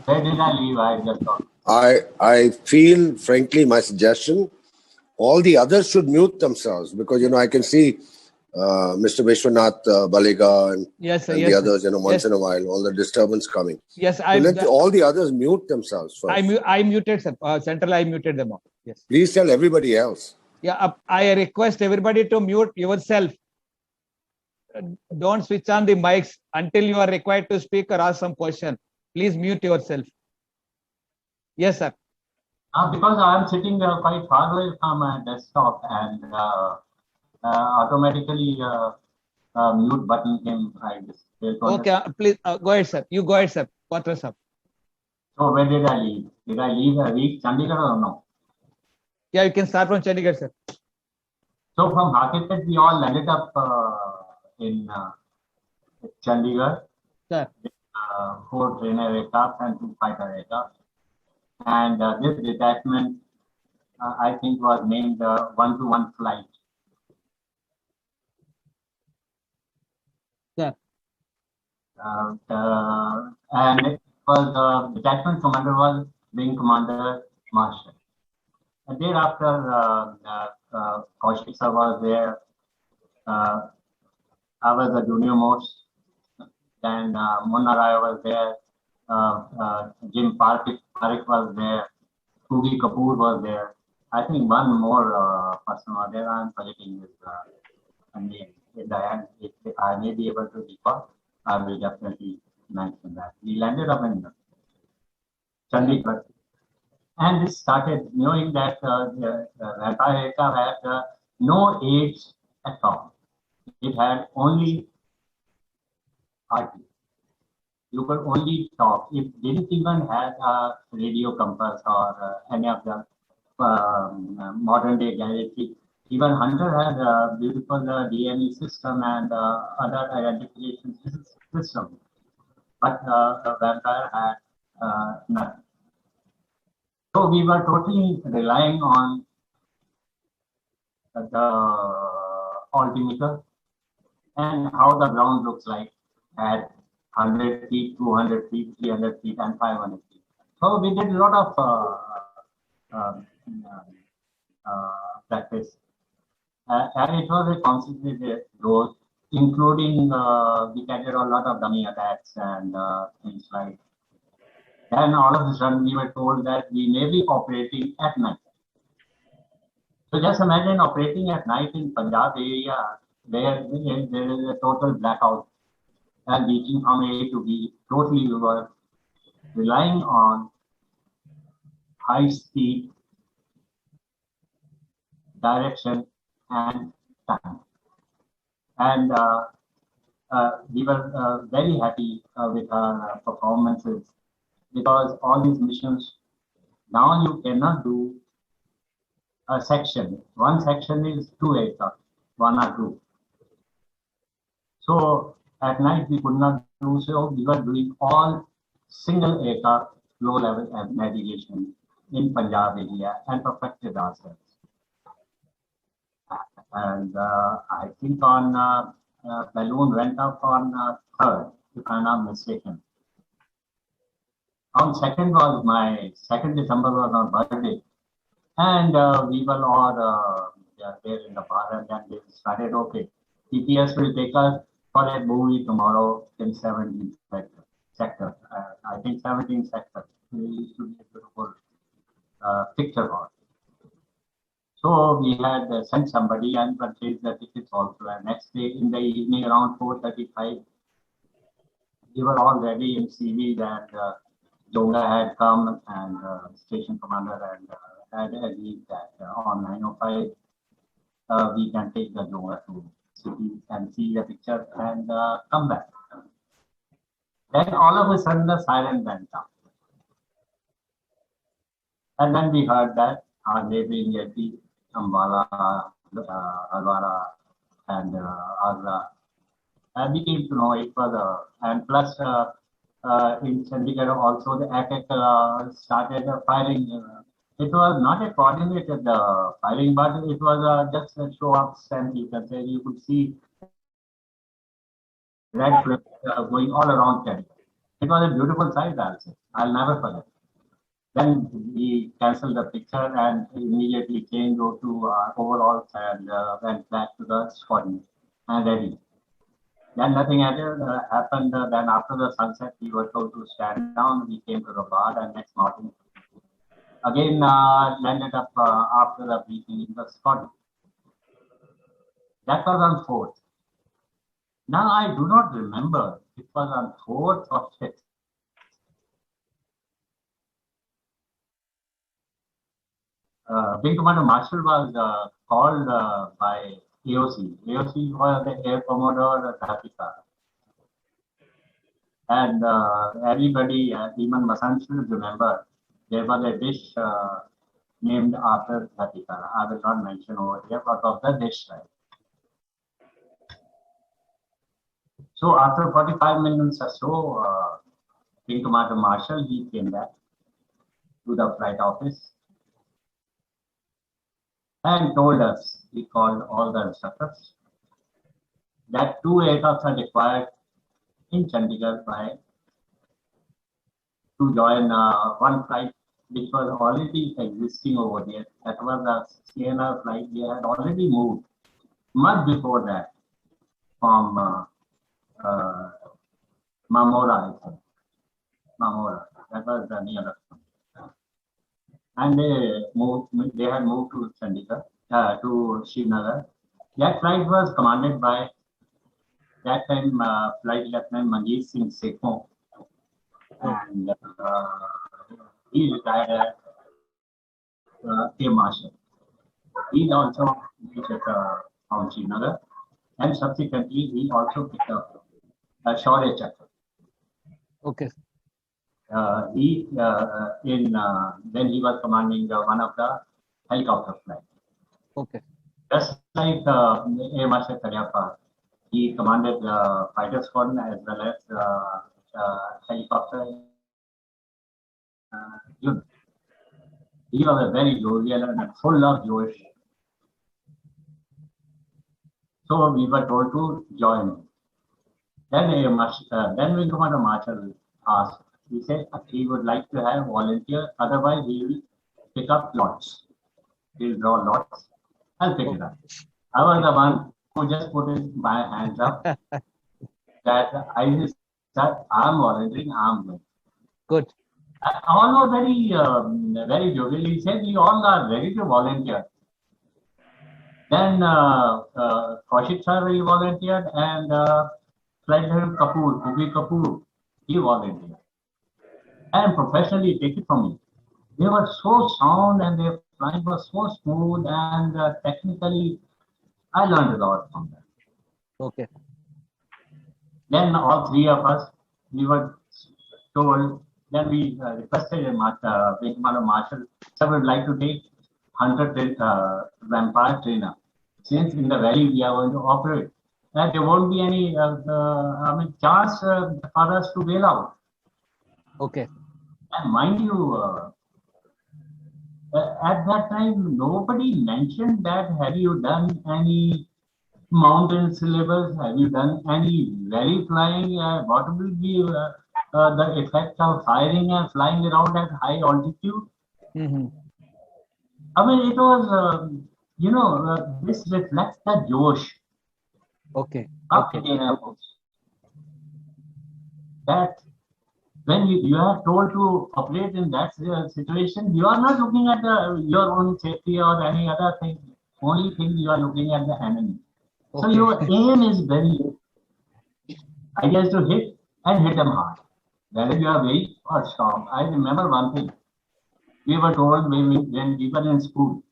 Where did I leave? I just thought. I feel, frankly, my suggestion, all the others should mute themselves because, I can see Mr. Vishwanath Baliga and, Yes, sir, and yes, the sir. others, once Yes. in a while, all the disturbance coming. Yes, So let all the others mute themselves first. I muted, sir. Central, I muted them all. Yes. Please tell everybody else. Yeah, I request everybody to mute yourself. Don't switch on the mics until you are required to speak or ask some question. Please mute yourself. Yes, sir. Because I am sitting quite far away from my desktop and automatically mute button came like this. Okay, please go ahead, sir. You go ahead, sir. What was up? So where did I leave? Did I reach Chandigarh or no? Yeah, you can start from Chandigarh, sir. So from Hakikat, we all landed up in Chandigarh. Sir. 4 trainer aircraft and 2 fighter aircraft. And this detachment, I think, was named 1-to-1 flight. Yeah. And it was detachment commander was Wing Commander Marshall. And thereafter, Kaushik sir was there. I was the junior most. Then Munna Rai was there. Jim Parekh was there. Kugi Kapoor was there. I think one more person was there. I'm forgetting his name. If I may be able to recall, I will definitely mention that. We landed up in Chandigarh. And this started knowing that the Vampire aircraft had no aids at all. It had only RT. You could only talk. It didn't even have a radio compass or any of the modern day gadgetry. Even Hunter had a beautiful DME system and other identification system. But Vampire had nothing. So we were totally relying on the altimeter and how the ground looks like at 100 feet, 200 feet, 300 feet, and 500 feet. So we did a lot of practice. And it was a concentrated growth, including we carried a lot of dummy attacks and things like. Then all of a sudden we were told that we may be operating at night. So just imagine operating at night in Punjab area where there is a total blackout and reaching from A to B. Totally we were relying on high speed, direction and time. And we were very happy with our performances because all these missions, now you cannot do a section. One section is 2 aircraft, 1 or 2. So at night we could not do so. We were doing all single aircraft low level navigation in Punjab area and perfected ourselves. And I think on balloon went up on 3rd, if I'm not mistaken. On 2nd was my 2nd December was my birthday, and we were all there in the bar, and then they started, okay, TPS will take us for a movie tomorrow in 17th sector. I think 17th sector. It used to be a beautiful picture hall. So we had sent somebody and purchased the tickets also. And next day in the evening around 4:35, we were all ready in CV that Jonga had come and station commander had agreed that on 9:05 we can take the Jonga to city and see the picture and come back. Then all of a sudden the siren went up. And then we heard that our neighboring Yeti, Ambala, Alwara, and Agra. And we came to know it further. And plus, in Chandigarh also, the ATAC started firing. It was not a coordinated firing, but it was just a show of strength. You can say you could see red flames going all around Chandigarh. It was a beautiful sight, also. I'll never forget. Then we canceled the picture and immediately changed over to overalls and went back to the squadron and ready. Then nothing happened. Then after the sunset, we were told to stand down. We came to the bar, and next morning, again landed up after the briefing in the squadron. That was on 4th. Now I do not remember it was on 4th or 5th. Wing Commander Marshall was called by AOC. AOC was the Air Commodore Dhatika. And everybody, even Masan should remember, there was a dish named after Dhatika. I will not mention over here, but of the dish type. So after 45 minutes or so, Wing Commander Marshall, he came back to the flight office and told us, he called all the instructors, that 2 aircrafts are required in Chandigarh to join one flight which was already existing over there. That was a CNR flight. They had already moved much before that from Mamora, I think. Mamora, that was the nearest one. And they had moved to Chandigarh, to Srinagar. That flight was commanded by that time Flight Lieutenant Manjeet Singh Sekhon. And he retired as Air Marshal. He also reached from Srinagar, and subsequently he also picked up Shaurya Chakra. Okay. Then he was commanding one of the helicopter flight. Okay. Just like Air Marshal Cariappa, he commanded the fighter squadron as well as helicopter unit. He was a very jovial and full of joy. So we were told to join him. Then Wing Commander Marshall asked, he said he would like to have volunteer, otherwise he will pick up lots. He'll draw lots. I'll pick it up. I was the one who just put my hands up that I said, I'm volunteering, I'm going. Good. All were very jovial. He said, we all are ready to volunteer. Then Kaushik sir, he volunteered, and Flight Lieutenant Kapoor, Kubi Kapoor, he volunteered. And professionally, take it from me, they were so sound and their flying was so smooth, and technically, I learned a lot from them. Okay. Then all 3 of us, we were told, then we requested Wing Commander Marshall, sir, would like to take 100 Vampire trainer. Since in the valley we are going to operate, that there won't be any chance for us to bail out. Okay. And mind you, at that time, nobody mentioned that, have you done any mountain syllabus? Have you done any valley flying? What will be the effect of firing and flying around at high altitude? Mm-hmm. I mean, it was, this reflects the Josh. Okay. Okay. That when you are told to operate in that situation, you are not looking at your own safety or any other thing. Only thing you are looking at the enemy. Okay. So your aim is very, I guess, to hit and hit them hard. Whether you are weak or strong. I remember one thing. We were told when we were in school.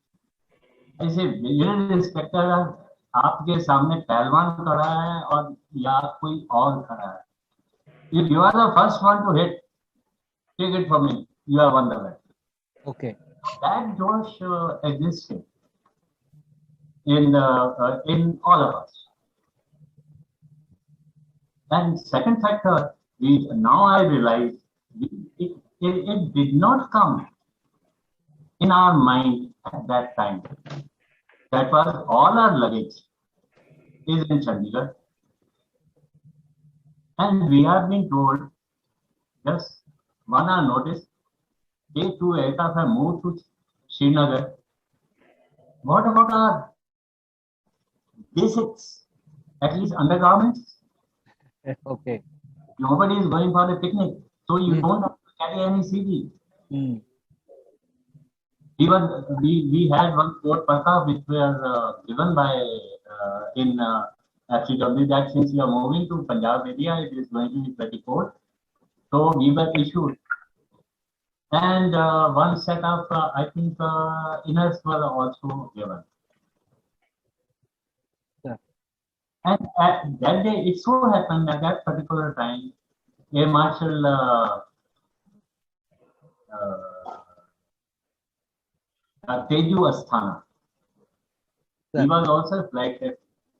I said, unit inspector, आपके सामने पहलवान खड़ा है और या कोई और खड़ा है. If you are the first one to hit, take it from me. You have won the battle. Okay. That Josh existed in all of us. And second factor, now I realize it did not come in our mind at that time. That was all our luggage is in Chandigarh. And we are being told, just one hour notice, take two aircraft and move to Srinagar. What about our basics? At least undergarments? Okay. Nobody is going for a picnic, so you Hmm. don't have to carry any CV. Hmm. Even we had one quote Pratha which was given by in FCW that since you are moving to Punjab area, it is going to be pretty cold. So we were issued. And one set of, I think, inners were also given. Yeah. And at that day, it so happened at that particular time, a Marshal Teju Asthana, he Sir. was also flight at,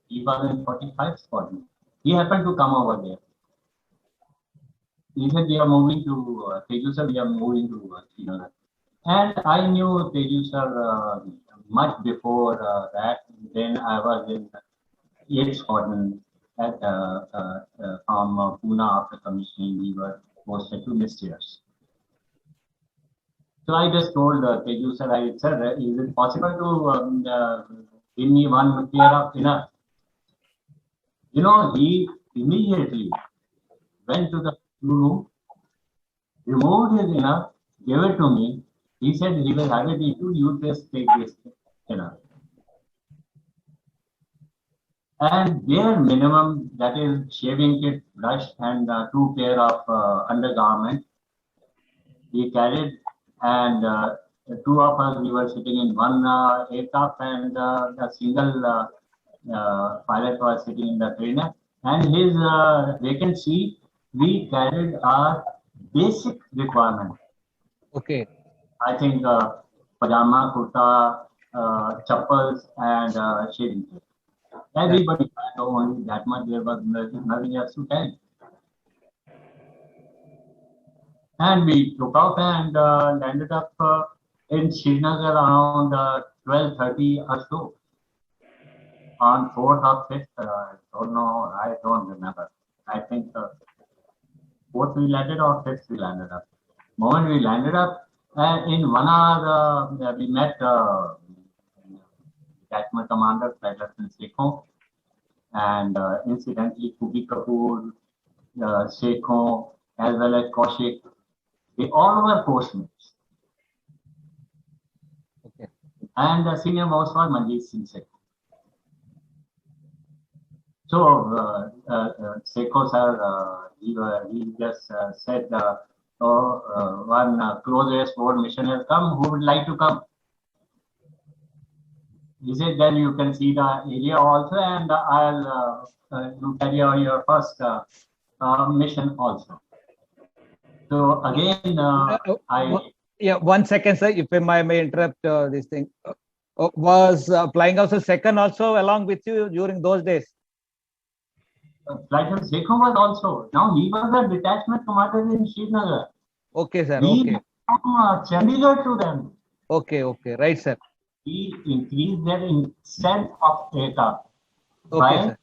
he was in 45 squadron. He happened to come over there. He said, we are moving to Teju sir, we are moving to Srinagar. And I knew Teju sir much before that. Then I was in 8th squadron at from Pune after commissioning. We were posted to Mysteries. So I just told Teju sir, I said, is it possible to give me one pair of inner? You know, he immediately went to the room, removed his inner, gave it to me. He said he will have it issued, you just take this inner. And their minimum, that is shaving kit, brush, and two pair of undergarment, he carried. And the two of us, we were sitting in one aircraft, and the single pilot was sitting in the trainer. And his vacant seat, we carried our basic requirement. Okay. I think pajama, kurta, chappals, and shaving kit. Everybody had only that much. There was nothing else to carry. And we took off and landed up in Srinagar around 12:30 or so. On 4th or 5th, don't know, I don't remember. I think 4th we landed or 5th we landed up. Moment we landed up, in 1 hour we met Detachment Commander Flight Lieutenant Sekhon, and incidentally Kubi Kapoor, Sekhon, as well as Kaushik. They all were postmates. Okay. And the senior most was Manjeet Singh Sekhon. So Sekhon sir, he just said, one closest board mission has come. Who would like to come? He said, then you can see the area also, and I'll you carry out your first mission also. So again, Yeah, 1 second, sir. If I may interrupt this thing. Was Flying Officer Second also along with you during those days? Flight Lieutenant Sekhon was also. Now he was a detachment commander in Srinagar. Okay, sir. We Okay. from Chandigarh to them. Okay. Okay. Right, sir. We increased their strength of aircraft Okay, by sir.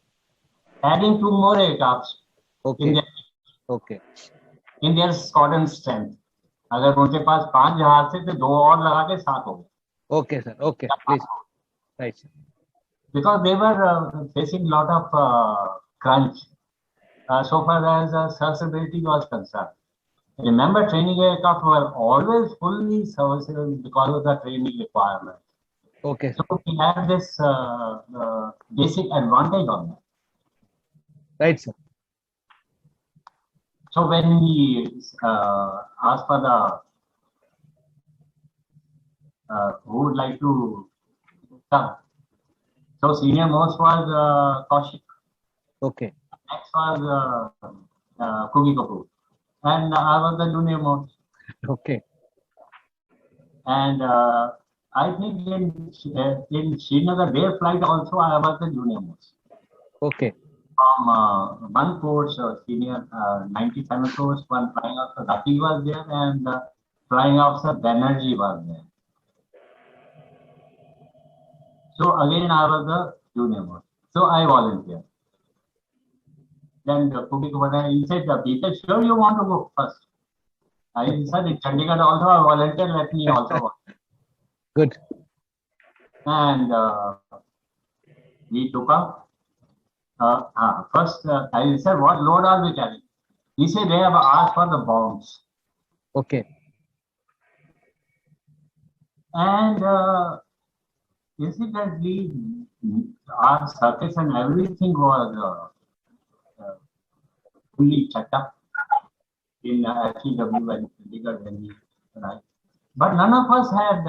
adding 2 more aircrafts in Okay. their Okay. in their squadron strength. अगर उनके पास 5 जहाज थे तो 2 और लगा के 7 हो गए. Okay, sir. Okay. Please. Right, sir. Because they were facing a lot of crunch so far as serviceability was concerned. Remember, training aircraft were always fully serviceable because of the training requirement. Okay. So we have this basic advantage on that. Right, sir. So when he asked for the who would like to come, so senior most was Kaushik. Okay. Next was Kubi Kapoor, and I was the junior most. Okay. And I think in Srinagar, their flight also I was the junior most. Okay. From one course, senior 97 course, one flying officer Rati was there, and flying officer Banerjee was there. So again, I was the junior most. So I volunteered. Then the Kubi Kapoor, he said, Peter, sure you want to go first? I said in Chandigarh also a volunteer, let me also. Good. And we took up. First, I said, what load are we carrying? He said, they have asked for the bombs. Okay. And incidentally, our circuits and everything was fully checked up in HEW and Chandigarh when we arrived. But none of us had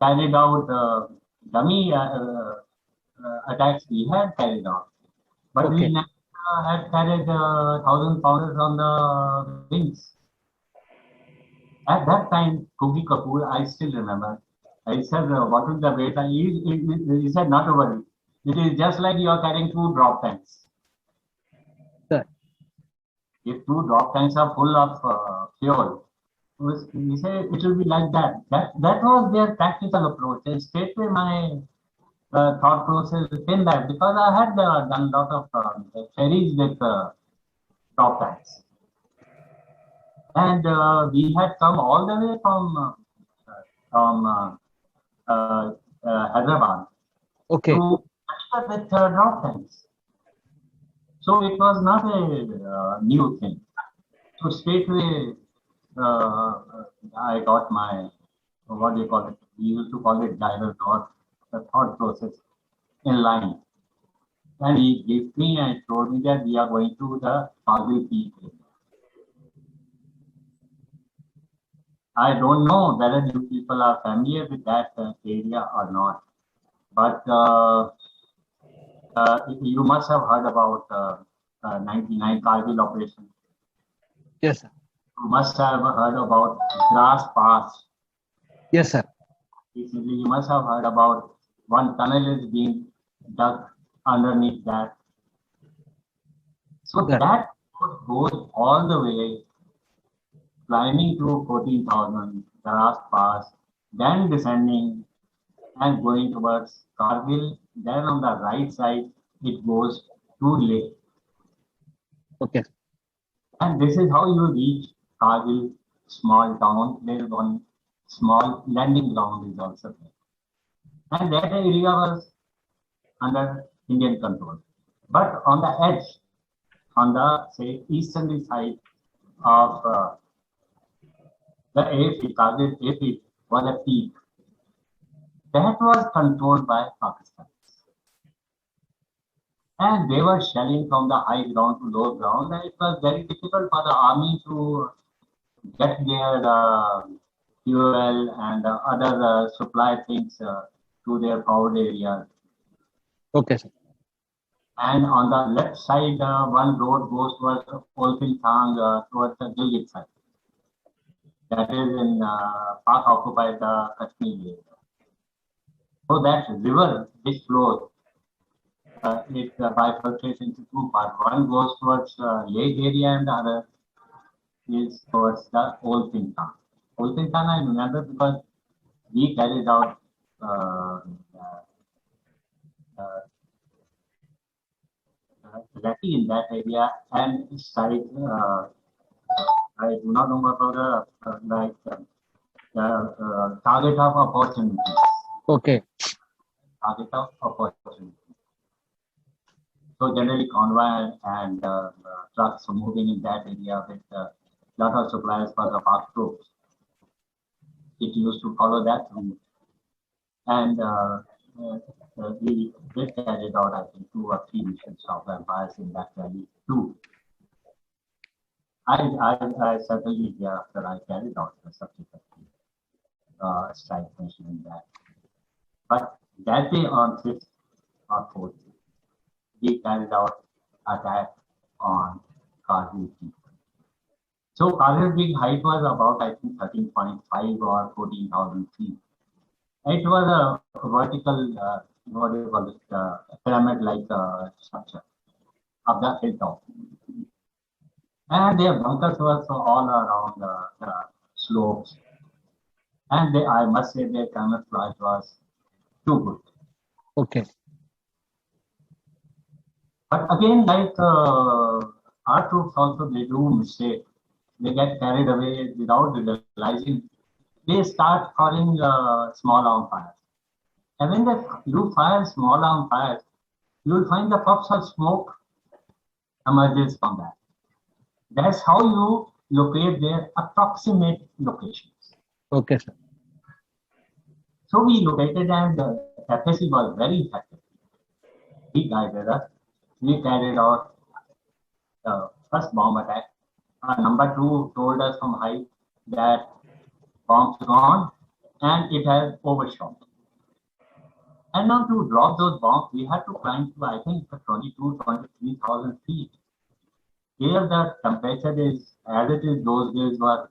carried out dummy attacks we had carried out. But Okay. we never had carried 1,000 powders on the wings. At that time, Kuki Kapoor, I still remember, I said, what is the weight? He said, not to worry. It is just like you are carrying 2 drop tanks. Sir. If 2 drop tanks are full of fuel, he said it will be like that. That was their tactical approach. And straight away my thought process came back because I had done a lot of ferries with drop tanks. And we had come all the way from Hyderabad Okay. to with drop tanks. So it was not a new thing. So straight away, I got my, what do you call it? We used to call it driver thought, the thought process in line. And he gave me and told me that we are going to the Kargil Peak. I don't know whether you people are familiar with that area or not, but you must have heard about 99 Kargil operation. Yes, sir. You must have heard about Grass Pass. Yes, sir. Recently, you must have heard about one tunnel is being dug underneath that. So that goes all the way, climbing to 14,000, Grass Pass, then descending and going towards Kargil. Then on the right side, it goes to Leh. Okay. And this is how you reach Kargil, small town. There is one small landing ground is also there. And that area was under Indian control. But on the edge, on the, say, easterly side of the airfield, Kargil airfield was a peak. That was controlled by Pakistan. And they were shelling from the high ground to low ground, and it was very difficult for the army to get their fuel and other supply things to their forward areas. Okay, sir. And on the left side, one road goes towards Olpinthang, towards the Gilgit side. That is in Pak occupied Kashmir area. So that river which flows, it bifurcates into 2 parts. One goes towards Lake area and the other is towards the Olpinthang. Olpinthang I remember because we carried out recce in that area and site. I do not know about the target of opportunities. Okay. Target of opportunities. So generally convoy and trucks moving in that area with a lot of supplies for the Pak troops. It used to follow that route. And we did carry out, I think, 2 or 3 missions of vampires in that valley too. I certainly thereafter I carried out the subsequent strike mission in that. But that day on 5th or 4th, we carried out attack on Kargil Peak. So Kargil Peak height was about, I think, 13.5 or 14,000 feet. It was a vertical, what do you call it, pyramid-like structure of the hilltop. And their bunkers were so all around the slopes. And I must say their camouflage was too good. Okay. But again, like our troops also, they do mistake. They get carried away without realizing. They start firing small arm fires. And when you fire small arm fires, you will find the puffs of smoke emerges from that. That's how you locate their approximate locations. Okay, sir. So we located, and the FSC was very effective. He guided us. We carried out the first bomb attack. Number 2 told us from height that bombs gone and it has overshot. And now to drop those bombs, we had to climb to, I think, 23,000 feet. Here the temperature is, as it is, those days were,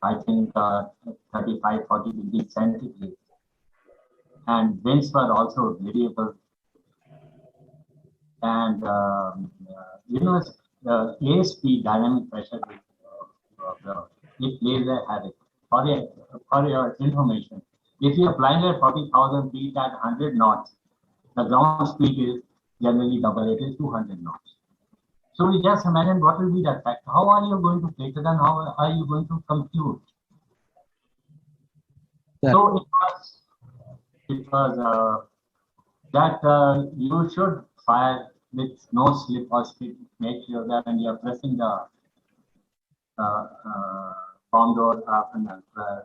I think, 35, 40 degrees centigrade. And winds were also variable. And, the ASP, dynamic pressure, it plays a havoc. For your information, if you are flying at 40,000 feet at 100 knots, the ground speed is generally double, it is 200 knots. So we just imagine what will be the effect. How are you going to take it and how are you going to compute? Yeah. So it was that you should fire with no slip or skip. Make sure that when you are pressing the bomb door and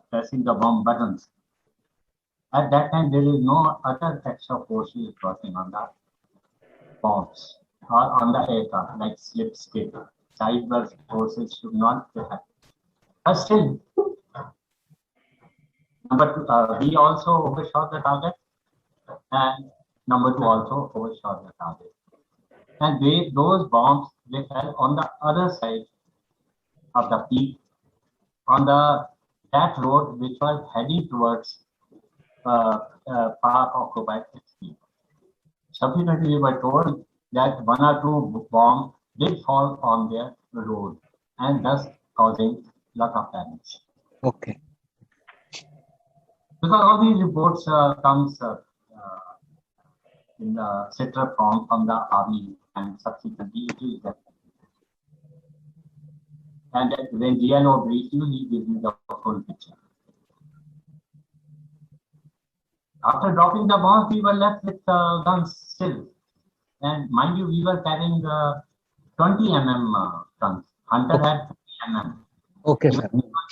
pressing the bomb buttons, at that time there is no other extra forces working on the bombs or on the aircraft, like slip, skip. Sideways forces should not be happening. But still, number 2, we also overshot the target, and number 2 also overshot the target. And those bombs, they fell on the other side of the peak, on that road which was heading towards park occupied peak. Subsequently, we were told that 1 or 2 bombs did fall on their road and thus causing lot of damage. Okay. Because all these reports comes in the SITREP form from the army, and subsequently it is that. And when GNO briefs you, he gives you the full picture. After dropping the bombs, we were left with guns still. And mind you, we were carrying 20 mm guns. Hunter had 50 mm. Okay, sir.